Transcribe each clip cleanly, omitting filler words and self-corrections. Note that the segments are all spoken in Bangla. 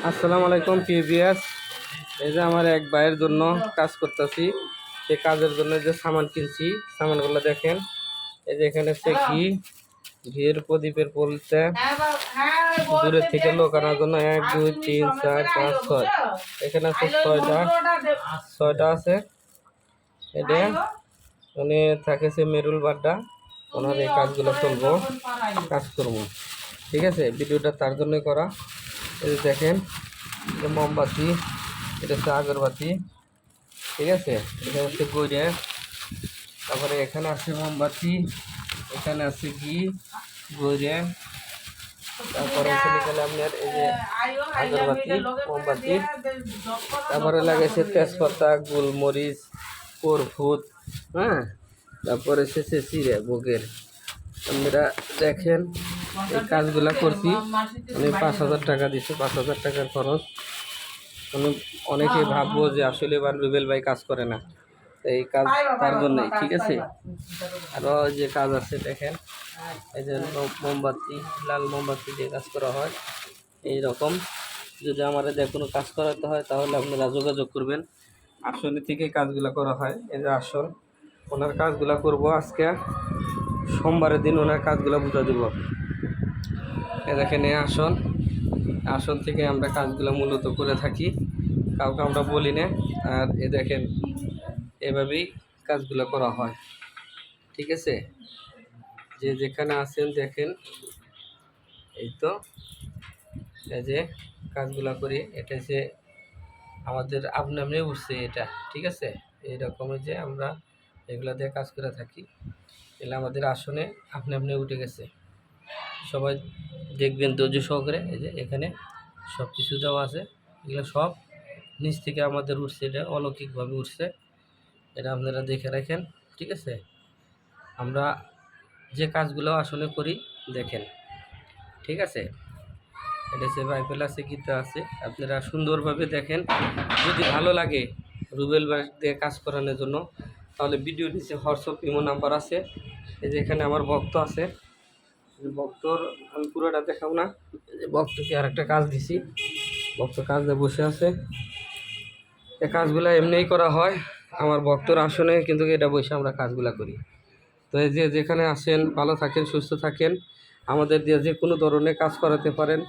আসসালামু আলাইকুম পিভিএস। এই যে আমার এক ভাইয়ের জন্য কাজ করতেছি, সে কাজের জন্য যে সামান কিনছি, সামানগুলো দেখেন। এই যে এখানে হচ্ছে ঘির প্রদীপের পলতে দূরের থেকে লোক আনার জন্য 1 2 3 4 5 6 এখানে আছে ছয়টা আছে। এটা উনি থাকেছে মেরুল বাড্ডা, ওনার এই কাজগুলো চলবো, কাজ করবো। ঠিক আছে, ভিডিওটা তার জন্যই করা। এই যে দেখেন, এটা মোমবাতি, এটা হচ্ছে আগরবাতি। ঠিক আছে, এটা হচ্ছে গইরে, তারপরে এখানে আছে মোমবাতি, এখানে আছে ঘি, গইরে, তারপরে এখানে আপনার এই যে আগরবাতি, মোমবাতি, তারপরে লাগাইছে তেজপাতা, গোলমরিচ, কর্পূর, হ্যাঁ, তারপরে শেষে চিড়ে ভোগের। আপনারা দেখেন এই কাজগুলা করছি, আমি 5,000 টাকা দিচ্ছি, 5,000 টাকার খরচ। অনেকে ভাববো যে আসলে এবার রুবেল ভাই কাজ করে না, এই কাজ তার জন্যই। ঠিক আছে, আরও যে কাজ আছে দেখেন, এই যে মোমবাতি, লাল মোমবাতি দিয়ে কাজ করা হয়। এই রকম যদি আমাদের কোনো কাজ করাতে হয় তাহলে আপনারা যোগাযোগ করবেন। আসলে থেকে কাজগুলো করা হয়। এই যে আসল, ওনার কাজগুলো করব আজকে সোমবারের দিন, ওনার কাজগুলো বুঝা দেব। এ দেখেন এই আসন, আসন থেকে আমরা কাজগুলো মূলত করে থাকি, কাউকে আমরা বলি না। আর এ দেখেন এভাবেই কাজগুলো করা হয়। ঠিক আছে, যে যেখানে আছেন দেখেন, এই তো এই যে কাজগুলো করি, এটা যে আমাদের আপনি আপনি উঠছে এটা। ঠিক আছে, এইরকমের যে আমরা এগুলো দিয়ে কাজ করে থাকি, এগুলো আমাদের আসনে আপনি আপনি উঠে গেছে। সবাই দেখবেন ধৈর্য সহকারে। এই যে এখানে সব কিছু দেওয়া আছে, এগুলো সব নিচ থেকে আমাদের উঠছে, এটা অলৌকিকভাবে উঠছে, এটা আপনারা দেখে রাখেন। ঠিক আছে, আমরা যে কাজগুলো আসলে করি দেখেন। ঠিক আছে, এটা হচ্ছে বাইবেল আছে, গীতা আছে, আপনারা সুন্দরভাবে দেখেন। যদি ভালো লাগে রুবেল ভাই দিয়ে কাজ করানোর জন্য, তাহলে ভিডিও নিচে হোয়াটসঅ্যাপ ইমো নাম্বার আছে। এই যে এখানে আমার ভক্ত আছে, ভক্তর আমি পুরোটা দেখাও না, যে ভক্তকে আরেকটা কাজ দিছি, ভক্ত কাজ দিয়ে বসে আছে। এই কাজগুলো এমনিই করা হয় আমার ভক্তর আসনে, কিন্তু এটা বসে আমরা কাজগুলো করি। তো এই যে যেখানে আসেন, ভালো থাকেন, সুস্থ থাকেন। আমাদের দিয়ে যে কোনো ধরনের কাজ করাতে পারেন।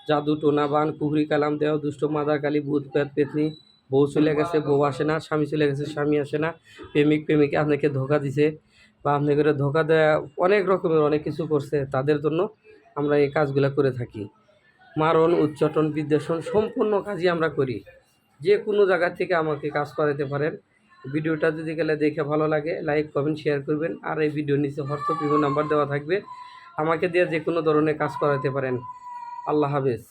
জাদু টোনা বান কুহরি কালাম দেওয়া, দুষ্ট মাদার কালী, ভূত প্রেত পেতনি, বউ চলে গেছে বউ আসে না, স্বামী চলে গেছে স্বামী আসে না, প্রেমিক প্রেমিকা আপনাকে ধোকা দিছে বা আপনাকে ধোকা দেওয়া, অনেক রকমের অনেক কিছু করছে, তাদের জন্য আমরা এই কাজগুলো করে থাকি। মারণ, উচ্চাটন, বিদ্বেষণ, সম্পূর্ণ কাজই আমরা করি। যে কোনো জায়গা থেকে আমাকে কাজ করাতে পারেন। ভিডিওটা যদি গেলে দেখে ভালো লাগে, লাইক কমেন্ট শেয়ার করবেন। আর এই ভিডিওর নিচে হোয়াটসঅ্যাপ নাম্বার দেওয়া থাকবে, আমাকে দিয়ে যে কোনো ধরনের কাজ করাতে পারেন। আল্লাহ হাফেজ।